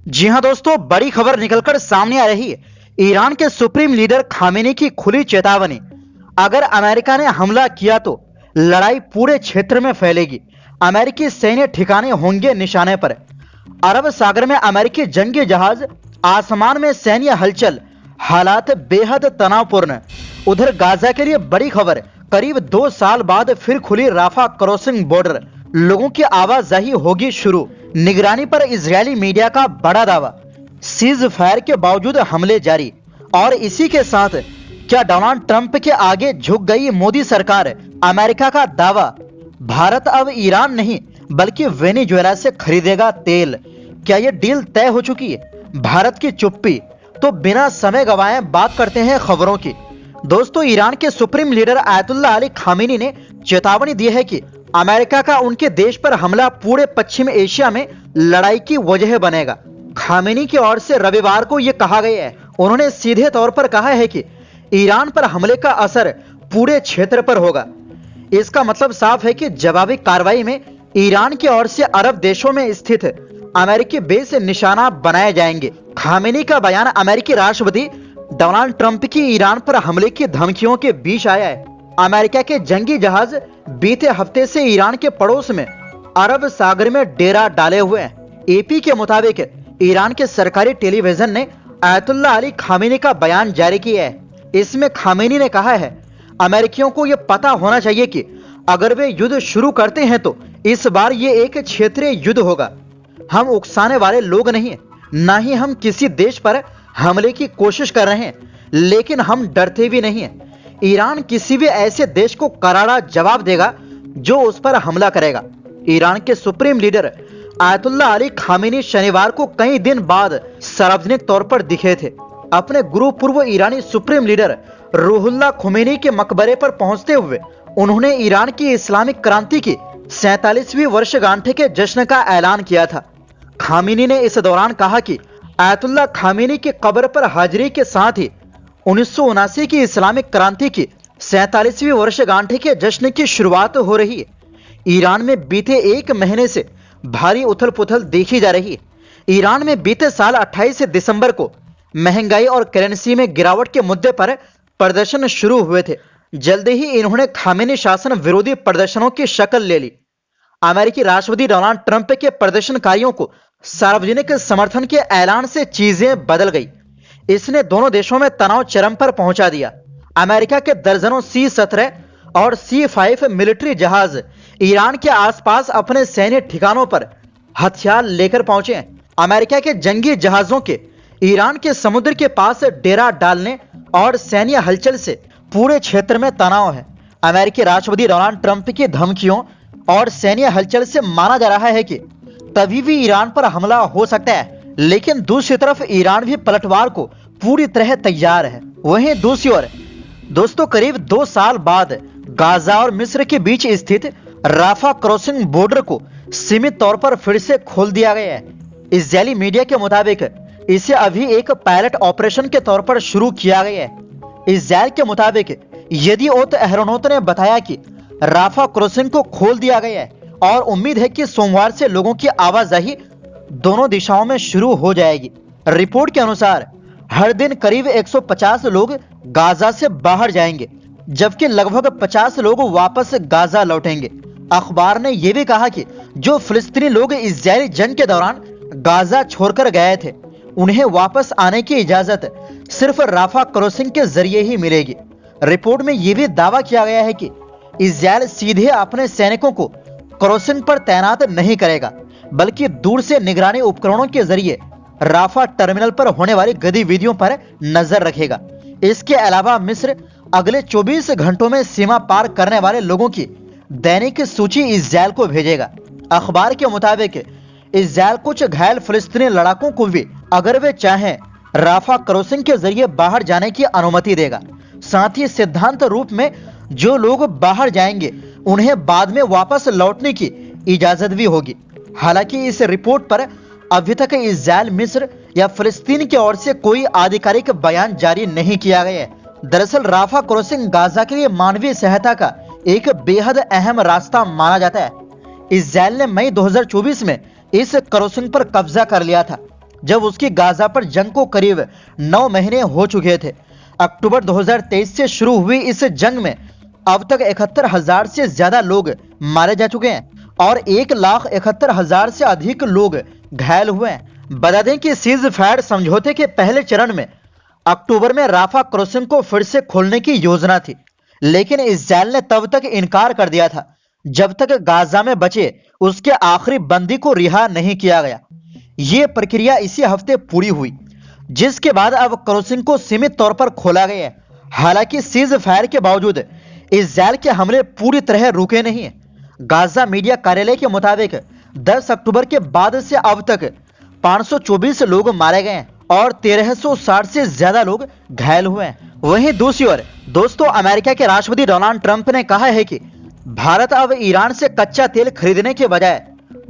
जी हां दोस्तों, बड़ी खबर निकलकर सामने आ रही है। ईरान के सुप्रीम लीडर खामेनी की खुली चेतावनी। अगर अमेरिका ने हमला किया तो लड़ाई पूरे क्षेत्र में फैलेगी। अमेरिकी सैन्य ठिकाने होंगे निशाने पर। अरब सागर में अमेरिकी जंगी जहाज, आसमान में सैन्य हलचल, हालात बेहद तनावपूर्ण। उधर गाजा के लिए बड़ी खबर, करीब 2 साल बाद फिर खुली राफा क्रॉसिंग बॉर्डर। लोगों की आवाजाही होगी शुरू। निगरानी पर इजरायली मीडिया का बड़ा दावा। सीज फायर के बावजूद हमले जारी। और इसी के साथ क्या डोनाल्ड ट्रंप के आगे झुक गई मोदी सरकार? अमेरिका का दावा, भारत अब ईरान नहीं बल्कि वेनेजुएला से खरीदेगा तेल। क्या यह डील तय हो चुकी है? भारत की चुप्पी। तो बिना समय गवाए बात करते हैं खबरों की। दोस्तों, ईरान के supreme leader Ayatollah Ali Khamenei ने चेतावनी दी है कि अमेरिका का उनके देश पर हमला पूरे पश्चिम एशिया में लड़ाई की वजह बनेगा। खामेनी की ओर से रविवार को यह कहा गया है। उन्होंने सीधे तौर पर कहा है कि ईरान पर हमले का असर पूरे क्षेत्र पर होगा। इसका मतलब साफ है कि जवाबी कार्रवाई में ईरान की ओर से अरब देशों में स्थित अमेरिकी बेस निशाना बनाए जाएंगे। खामेनी का बयान अमेरिकी राष्ट्रपति डोनाल्ड ट्रंप की ईरान पर हमले की धमकियों के बीच आया है। अमेरिका के जंगी जहाज बीते हफ्ते से ईरान के पड़ोस में अरब सागर में डेरा डाले हुए हैं। एपी के मुताबिक ईरान के सरकारी टेलीविजन ने आयतुल्लाह अली खामेनी का बयान जारी किया है। इसमें खामेनी ने कहा है, अमेरिकियों को यह पता होना चाहिए कि अगर वे युद्ध शुरू करते हैं तो इस बार यह एक क्षेत्रीय युद्ध होगा। हम उकसाने वाले लोग नहीं हैं, ना ही हम किसी देश पर हमले की कोशिश कर रहे हैं, लेकिन हम डरते भी नहीं हैं। ईरान किसी भी ऐसे देश को करारा जवाब देगा जो उस पर हमला करेगा। ईरान के supreme leader Ayatollah Ali Khamenei शनिवार को कई दिन बाद सार्वजनिक तौर पर दिखे थे। अपने गुरु पूर्व ईरानी सुप्रीम लीडर रूहुल्लाह खुमैनी के मकबरे पर पहुंचते हुए उन्होंने ईरान की इस्लामिक क्रांति की 47वीं वर्षगांठ के जश्न का ऐलान किया था। खामेनी ने इस दौरान कहा कि आयतुल्लाह खामेनी की कब्र पर हाजिरी के साथ ही 1979 की इस्लामिक क्रांति की 47वीं वर्षगांठ के जश्न की शुरुआत हो रही है। ईरान में बीते एक महीने से भारी उथल पुथल देखी जा रही है। ईरान में बीते साल 28 दिसंबर को महंगाई और करेंसी में गिरावट के मुद्दे पर प्रदर्शन शुरू हुए थे। जल्दी ही इन्होंने खामेनी शासन विरोधी प्रदर्शनों की शक्ल ले ली। अमेरिकी राष्ट्रपति डोनाल्ड ट्रंप के प्रदर्शनकारियों को सार्वजनिक समर्थन के ऐलान से चीजें बदल गई। इसने दोनों देशों में तनाव चरम पर पहुंचा दिया। अमेरिका के दर्जनों C-17 और C-5 मिलिट्री जहाज ईरान के आसपास अपने सैन्य ठिकानों पर हथियार लेकर पहुंचे हैं। अमेरिका के जंगी जहाजों के ईरान के समुद्र के पास डेरा डालने और सैन्य हलचल से पूरे क्षेत्र में तनाव है। अमेरिकी राष्ट्रपति डोनाल्ड ट्रंप की धमकियों और सैन्य हलचल से माना जा रहा है कि तभी भी ईरान पर हमला हो सकता है, लेकिन दूसरी तरफ ईरान भी पलटवार को पूरी तरह तैयार है। वहीं दूसरी ओर दोस्तों, करीब 2 साल बाद गाजा और मिस्र के बीच स्थित राफा क्रॉसिंग बॉर्डर को सीमित तौर पर फिर से खोल दिया गया है। इजरायली मीडिया के मुताबिक इसे अभी एक पायलट ऑपरेशन के तौर पर शुरू किया गया है। इजरायल के मुताबिक यदिओत अहरोनोत ने बताया कि राफा क्रॉसिंग को खोल दिया गया है और उम्मीद है कि सोमवार से लोगों की आवाजाही दोनों दिशाओं में शुरू हो जाएगी। रिपोर्ट के अनुसार हर दिन करीब 150 लोग गाजा से बाहर जाएंगे, जबकि लगभग 50 लोग वापस गाजा लौटेंगे। अखबार ने यह भी कहा कि जो फिलिस्तीनी लोग इजरायली जंग के दौरान गाजा छोड़कर गए थे, उन्हें वापस आने की इजाजत सिर्फ राफा क्रॉसिंग के जरिए ही मिलेगी। रिपोर्ट में यह भी दावा किया गया है कि इजरायल सीधे अपने सैनिकों को क्रॉसिंग पर तैनात नहीं करेगा, बल्कि दूर से निगरानी उपकरणों के जरिए राफा टर्मिनल पर होने वाली गतिविधियों पर नजर रखेगा। इसके अलावा मिस्र अगले 24 घंटों में सीमा पार करने वाले लोगों की दैनिक सूची इजरायल को भेजेगा। अखबार के मुताबिक इजरायल कुछ घायल फिलिस्तीनी लड़ाकों को भी, अगर वे चाहें, राफा क्रॉसिंग के जरिए बाहर जाने की अनुमति देगा। साथ ही सिद्धांत रूप में जो लोग बाहर जाएंगे उन्हें बाद में वापस लौटने की इजाजत भी होगी। हालांकि इस रिपोर्ट पर अभी तक इजरायल, मिस्र या फिलिस्तीन की ओर से कोई आधिकारिक बयान जारी नहीं किया गया है। दरअसल राफा क्रॉसिंग गाजा के लिए मानवीय सहायता का एक बेहद अहम रास्ता माना जाता है। इजरायल ने मई 2024 में इस क्रॉसिंग पर कब्जा कर लिया था। जब उसकी गाजा पर जंग को करीब 9 महीने हो चुके थे। अक्टूबर 2023 से शुरू हुई इस जंग में अब तक 71,000 से ज्यादा लोग मारे जा चुके हैं और 1,71,000 से अधिक लोग घायल हुए हैं। बता दें कि सीज फायर समझौते के पहले चरण में अक्टूबर में राफा क्रॉसिंग को फिर से खोलने की योजना थी, लेकिन इजराइल ने तब तक इनकार कर दिया था जब तक गाजा में बचे उसके आखिरी बंदी को रिहा नहीं किया गया। यह प्रक्रिया इसी हफ्ते पूरी हुई, जिसके बाद अब क्रॉसिंग को सीमित तौर पर खोला गया है। हालांकि सीज फायर के बावजूद इजराइल के हमले पूरी तरह रुके नहीं हैं। गाजा मीडिया कार्यालय के मुताबिक 10 अक्टूबर के बाद से अब तक 524 लोग मारे गए हैं और 1360 से ज्यादा लोग घायल हुए हैं। वहीं दूसरी ओर दोस्तों, अमेरिका के राष्ट्रपति डोनाल्ड ट्रंप ने कहा है कि भारत अब ईरान से कच्चा तेल खरीदने के बजाय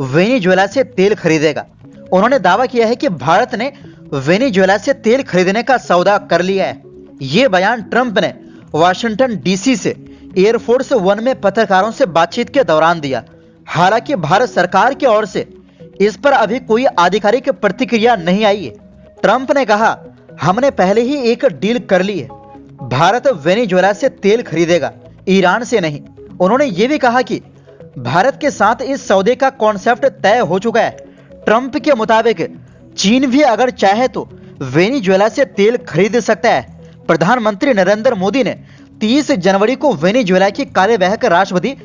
वेनेजुएला से तेल खरीदेगा। उन्होंने दावा किया है कि भारत ने वेनेजुएला से तेल खरीदने का सौदा कर लिया है। ये बयान ट्रंप ने वाशिंगटन डीसी से एयरफोर्स वन में पत्रकारों से बातचीत के दौरान दिया। हालांकि भारत सरकार की ओर से इस पर अभी कोई आधिकारिक प्रतिक्रिया नहीं आई है। ट्रंप ने कहा, हमने पहले ही एक डील कर ली है, भारत वेनेजुएला से तेल खरीदेगा, ईरान से नहीं। उन्होंने ये भी कहा कि भारत के साथ इस सौदे का कॉन्सेप्ट तय हो चुका है। ट्रंप के मुताबिक चीन भी अगर चाहे तो वेनेजुएला से तेल खरीद सकता है। प्रधानमंत्री नरेंद्र मोदी ने 30 जनवरी को वेनेजुएला की कार्यवाहक राष्ट्रपति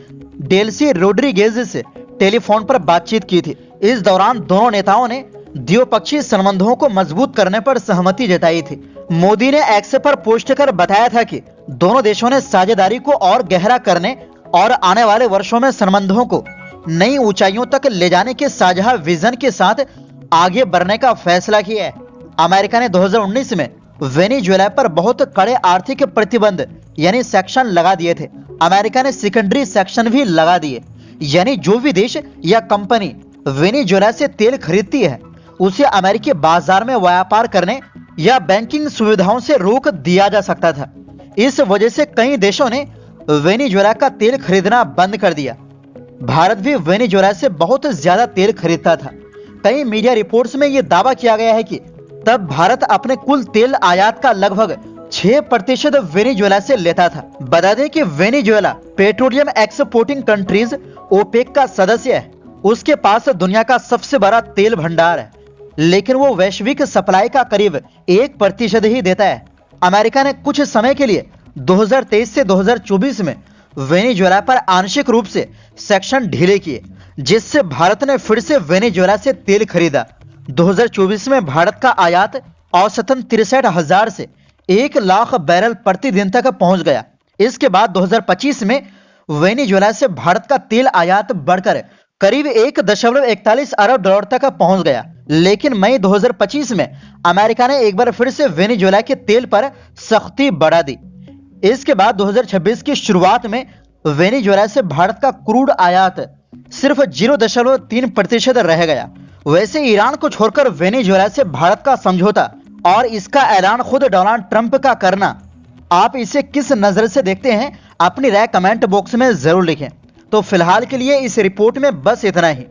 डेल्सी रोड्रिगेज से टेलीफोन पर बातचीत की थी। इस दौरान दोनों नेताओं ने द्विपक्षीय संबंधों को मजबूत करने पर सहमति जताई थी। मोदी ने एक्स पर पोस्ट कर बताया था कि दोनों देशों ने साझेदारी को और गहरा करने और आने वाले वर्षों में संबंधों को नई ऊंचाइयों तक ले जाने के साझा विजन के साथ आगे बढ़ने का फैसला किया है। अमेरिका ने 2019 में वेनेजुएला पर बहुत कड़े आर्थिक प्रतिबंध यानी सेक्शन लगा दिए थे। अमेरिका ने सेकेंडरी सेक्शन भी लगा दिए, यानी जो भी देश या कंपनी वेनेजुएला से तेल खरीदती है उसे अमेरिकी बाजार में व्यापार करने या बैंकिंग सुविधाओं से रोक दिया जा सकता था। इस वजह से कई देशों ने वेनेजुएला का तेल खरीदना बंद कर दिया। भारत भी वेनेजुएला से बहुत ज्यादा तेल खरीदता था। कई मीडिया रिपोर्ट्स में यह दावा किया गया है कि तब भारत अपने कुल तेल आयात का लगभग 6% वेनेजुएला से लेता था। बता दें कि Venezuela petroleum exporting countries OPEC का सदस्य है। उसके पास दुनिया का सबसे बड़ा तेल भंडार है, लेकिन वो वैश्विक सप्लाई का करीब 1% ही देता है। अमेरिका ने कुछ समय के लिए 2023 से 2024 में वेनेजुएला पर आंशिक रूप से सेक्शन ढीले किए, जिससे भारत ने फिर से वेनेजुएला से तेल खरीदा। 2024 में भारत का आयात औसतन 63,000 से 1 लाख बैरल प्रतिदिन तक पहुंच गया। इसके बाद 2025 में वेनेजुएला से भारत का तेल आयात बढ़कर करीब 1.41 अरब डॉलर तक पहुंच गया। लेकिन मई 2025 में अमेरिका ने एक बार फिर से वेनेजुएला के तेल पर सख्ती बढ़ा दी। इसके बाद 2026 की शुरुआत में वेनेजुएला से भारत का क्रूड आयात सिर्फ 0.3% रह गया। वैसे ईरान को छोड़कर वेनेजुएला से भारत का समझौता और इसका ऐलान खुद डोनाल्ड ट्रंप का करना, आप इसे किस नजर से देखते हैं? अपनी राय कमेंट बॉक्स में जरूर लिखें। तो फिलहाल के लिए इस रिपोर्ट में बस इतना ही।